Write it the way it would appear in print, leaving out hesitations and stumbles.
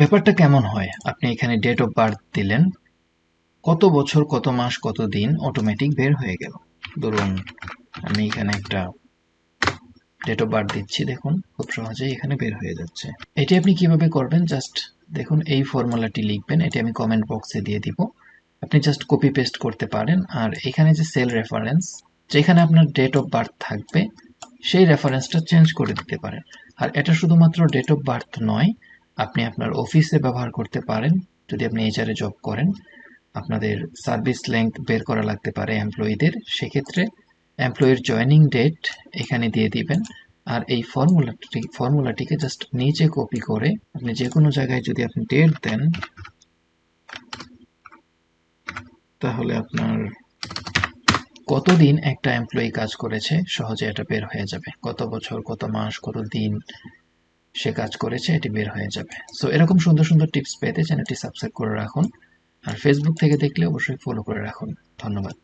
ব্যাপারটা কেমন হয়? আপনি এখানে ডেট অফ বার্থ দিলেন, কত বছর, কত মাস, কত দিন অটোমেটিক বের হয়ে গেল। ধরুন আমি এখানে একটা ডেট অফ বার্থ দিচ্ছি, দেখুন খুব সহজেই এখানে বের হয়ে যাচ্ছে। এটি আপনি কিভাবে করবেন, জাস্ট দেখুন এই ফর্মুলাটি লিখবেন, এটি আমি কমেন্ট বক্সে দিয়ে দিব। আপনি জাস্ট কপি পেস্ট করতে পারেন। আর এখানে যে সেল রেফারেন্স, যেখানে আপনার ডেট অফ বার্থ থাকবে সেই রেফারেন্সটা চেঞ্জ করে দিতে পারেন। আর এটা শুধুমাত্র ডেট অফ বার্থ নয়, আপনি আপনার অফিসে ব্যবহার করতে পারেন। যদি আপনি এইচআরে জব করেন, আপনাদের সার্ভিস লেংথ বের করা লাগতে পারে এমপ্লয়ীদের, সেক্ষেত্রে এমপ্লয়ির জয়েনিং ডেট এখানে দিয়ে দিবেন। আর এই ফর্মুলাটিকে জাস্ট নিচে কপি করে আপনি যে কোনো জায়গায় যদি আপনি ডেট দেন, তাহলে আপনার কতদিন একটা এমপ্লয়ি কাজ করেছে সহজে এটা বের হয়ে যাবে। কত বছর, কত মাস, কত দিন সে কাজ করেছে এটি বের হয়ে যাবে। সো এরকম সুন্দর সুন্দর টিপস পেতে চ্যানেলটি সাবস্ক্রাইব করে রাখুন। আর ফেসবুক থেকে দেখলে অবশ্যই ফলো করে রাখুন। ধন্যবাদ।